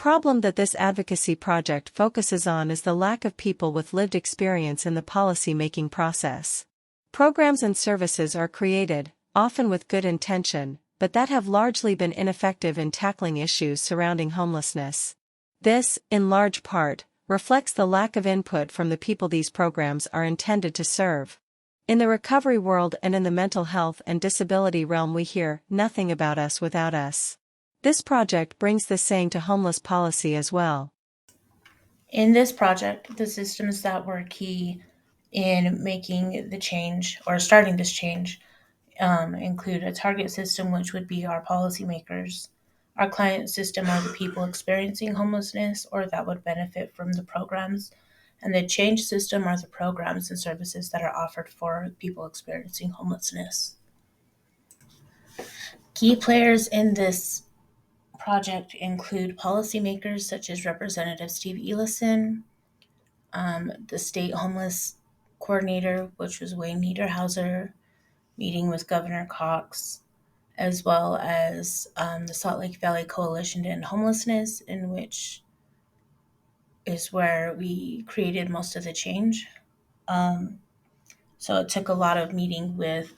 problem that this advocacy project focuses on is the lack of people with lived experience in the policy-making process. Programs and services are created, often with good intention, but that have largely been ineffective in tackling issues surrounding homelessness. This, in large part, reflects the lack of input from the people these programs are intended to serve. In the recovery world and in the mental health and disability realm we hear, "Nothing about us without us." This project brings this saying to homeless policy as well. In this project, the systems that were key in making the change or starting this change include a target system, which would be our policymakers. Our client system are the people experiencing homelessness or that would benefit from the programs. And the change system are the programs and services that are offered for people experiencing homelessness. Key players in this project include policymakers such as Representative Steve Elison, the state homeless coordinator, which was Wayne Niederhauser, meeting with Governor Cox, as well as the Salt Lake Valley Coalition to End Homelessness, in which is where we created most of the change. So it took a lot of meeting with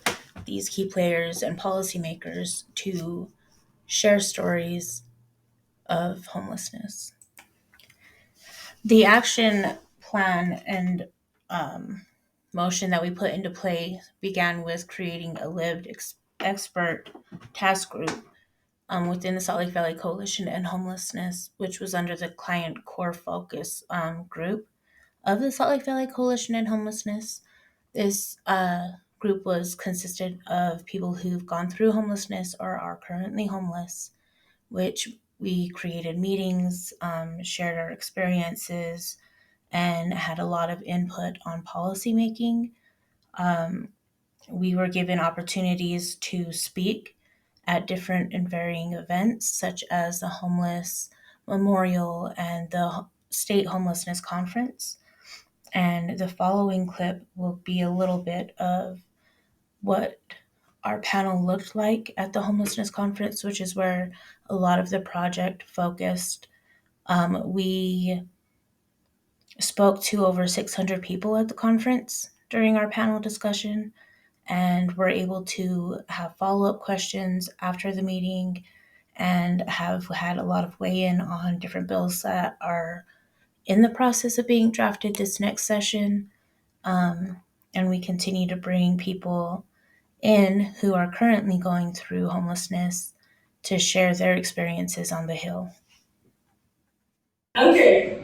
these key players and policymakers to share stories of homelessness. The action plan and motion that we put into play began with creating a lived expert task group within the Salt Lake Valley Coalition to End Homelessness, which was under the client core focus group of the Salt Lake Valley Coalition to End Homelessness. This group was consisted of people who've gone through homelessness or are currently homeless, which we created meetings, shared our experiences, and had a lot of input on policy making. We were given opportunities to speak at different and varying events, such as the Homeless Memorial and the State Homelessness Conference. And the following clip will be a little bit of what our panel looked like at the Homelessness Conference, which is where a lot of the project focused. We spoke to over 600 people at the conference during our panel discussion, and were able to have follow-up questions after the meeting and have had a lot of weigh-in on different bills that are in the process of being drafted this next session. And we continue to bring people in who are currently going through homelessness to share their experiences on the Hill. Okay,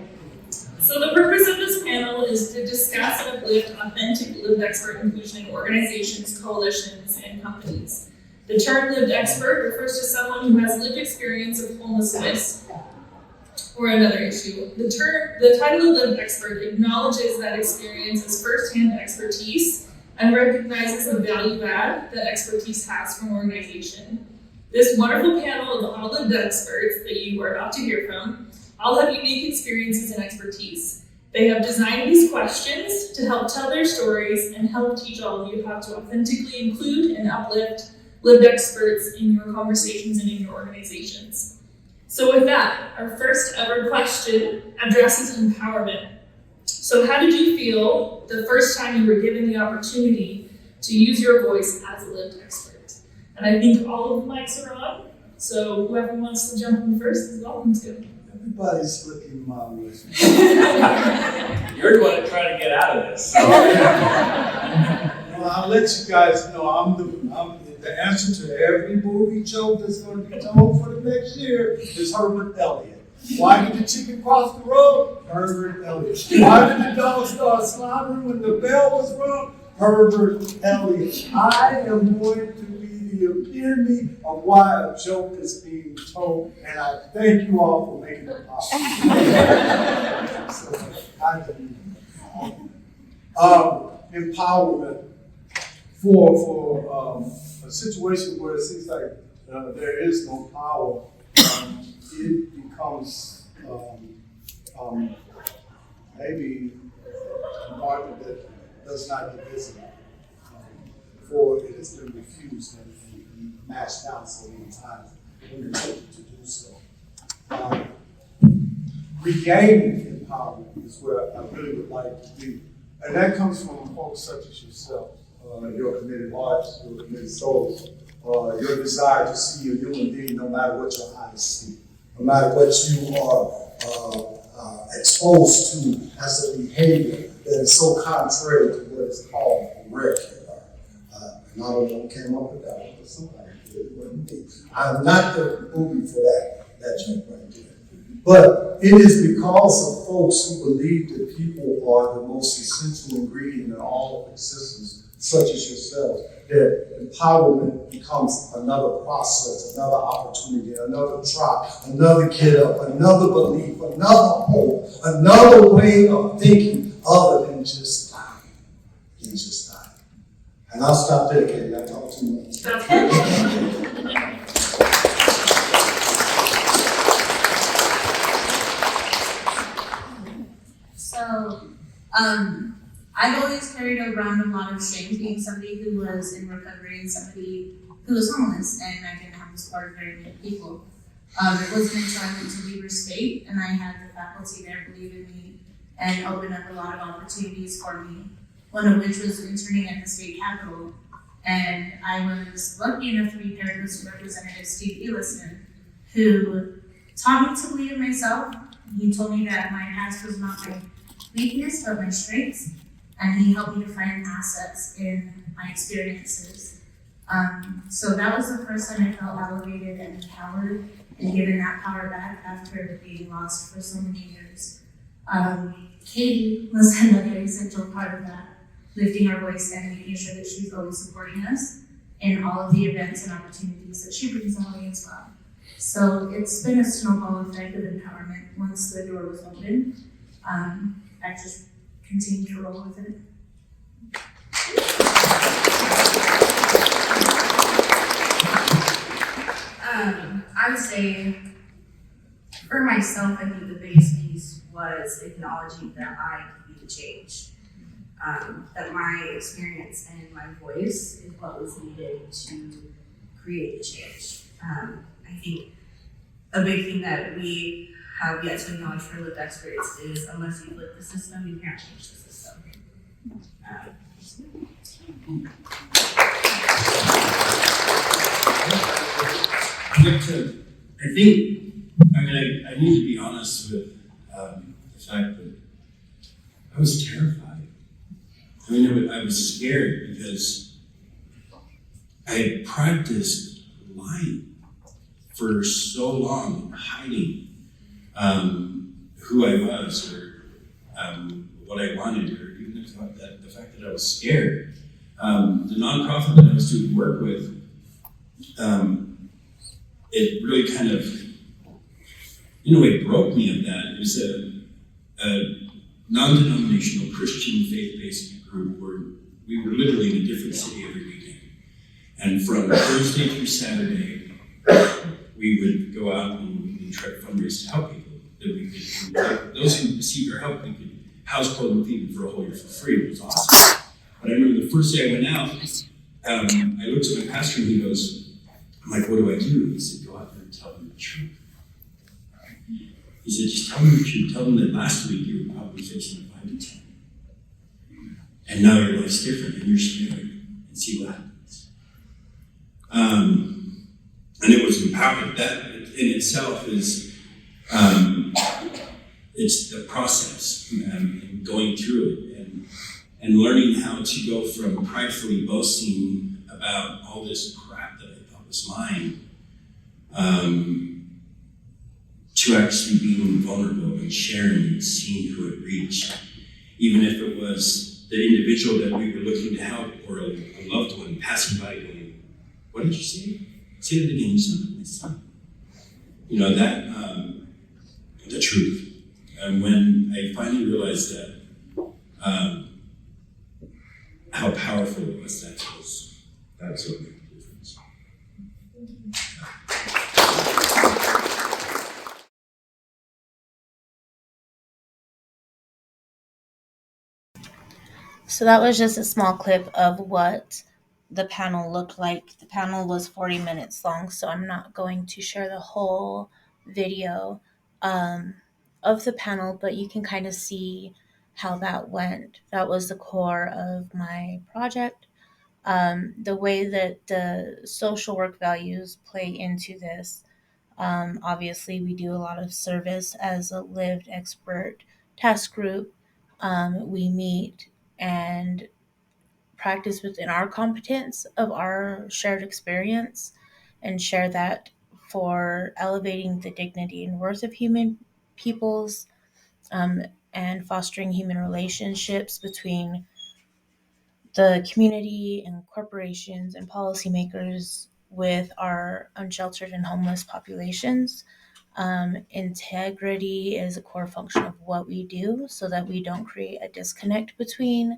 so the purpose of this panel is to discuss and uplift authentic lived expert inclusion in organizations, coalitions, and companies. The term lived expert refers to someone who has lived experience of homelessness or another issue. The title of lived expert acknowledges that experience as firsthand expertise and recognizes the value add that expertise has for an organization. This wonderful panel of all lived experts that you are about to hear from all have unique experiences and expertise. They have designed these questions to help tell their stories and help teach all of you how to authentically include and uplift lived experts in your conversations and in your organizations. So with that, our first ever question addresses empowerment. So how did you feel the first time you were given the opportunity to use your voice as a lived expert? And I think all of the mics are on, so whoever wants to jump in first is welcome to. Everybody's looking my way. You're the one trying to get out of this. Well, I'll let you guys know I'm the answer to every movie joke that's going to be told for the next year is Herbert Elliott. Why did the chicken cross the road? Herbert Elliott. Why did the dog start slobbering when the bell was rung? Herbert Elliott. I am going to be the epitome of why a joke is being told, and I thank you all for making it possible. So, I do. Empowerment for a situation where it seems like there is no power, it becomes maybe a market that does not get visible. For it has been refused and mashed out so many times when you're tempted to do so. regaining empowerment is where I really would like to be. And that comes from folks such as yourself, your committed hearts, your committed souls, your desire to see a human being no matter what your eyes see, no matter what you are exposed to as a behavior that is so contrary to what is called regular. And I don't know who came up with that one, but somebody did. It wasn't me. I'm not the movie for that joke right there. But it is because of folks who believe that people are the most essential ingredient in all of existence, such as yourselves, that empowerment becomes another process, another opportunity, another try, another get up, another belief, another hope, another way of thinking other than just dying. And I'll stop there, Katie. I talked too much. So, I've always carried around a lot of shame being somebody who was in recovery and somebody who was homeless, and I didn't have the support of very many people. It wasn't until I went to Weber State and I had the faculty there believe in me and open up a lot of opportunities for me, one of which was interning at the state capitol. And I was lucky enough to be paired with Representative Steve Ellison, who taught me to believe in myself. He told me that my past was not my weakness, but my strengths, and he helped me to find assets in my experiences. So that was the first time I felt elevated and empowered and given that power back after being lost for so many years. Katie was another essential part of that, lifting our voice and making sure that she's always supporting us in all of the events and opportunities that she brings our way as well. So it's been a snowball effect of empowerment. Once the door was open, I just continued to roll with it. I would say, for myself, I think the biggest piece was acknowledging that I could be the change. That my experience and my voice is what was needed to create the change. I think a big thing that we have yet to acknowledge for lived experts is unless you flip the system, you can't change the system. I need to be honest with the fact that I was terrified. I was scared because I had practiced lying for so long, hiding who I was or what I wanted, or even the fact that I was scared. The nonprofit that I was doing work with, it really kind of, it broke me of that. It was a non-denominational Christian faith-based group where we were literally in a different city every weekend. And from Thursday through Saturday, we would go out and try to fundraise to help people. That we could, those who received our help, we could house, clothe, and feed them for a whole year for free. It was awesome. But I remember the first day I went out, I looked at my pastor and he goes, I'm like, what do I do? He said, go out there and tell them the truth. He said, just tell them the truth. Tell them that last week you were probably facing a 5 to 10. And now your life's different and you're scared. And see what happens. And it was empowering. That in itself is, it's the process and going through it and learning how to go from pridefully boasting about all this crap that I thought was mine, to actually being vulnerable and sharing and seeing who it reached, even if it was the individual that we were looking to help or a loved one passing by going, what did you say? Say that again, you sound like my son. The truth. And when I finally realized that, how powerful it was, that was what made the difference. So that was just a small clip of what the panel looked like. The panel was 40 minutes long, so I'm not going to share the whole video of the panel, but you can kind of see how that went. That was the core of my project. The way that the social work values play into this. Obviously, we do a lot of service as a lived expert task group. We meet and practice within our competence of our shared experience and share that for elevating the dignity and worth of human peoples, um, and fostering human relationships between the community and corporations and policymakers with our unsheltered and homeless populations. Integrity is a core function of what we do so that we don't create a disconnect between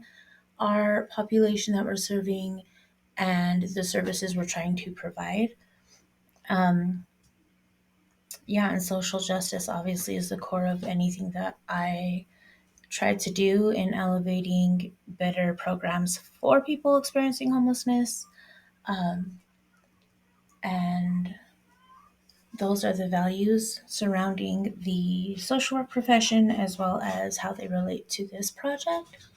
our population that we're serving and the services we're trying to provide. Um, yeah, and social justice obviously is the core of anything that I try to do in elevating better programs for people experiencing homelessness. Um, and those are the values surrounding the social work profession as well as how they relate to this project.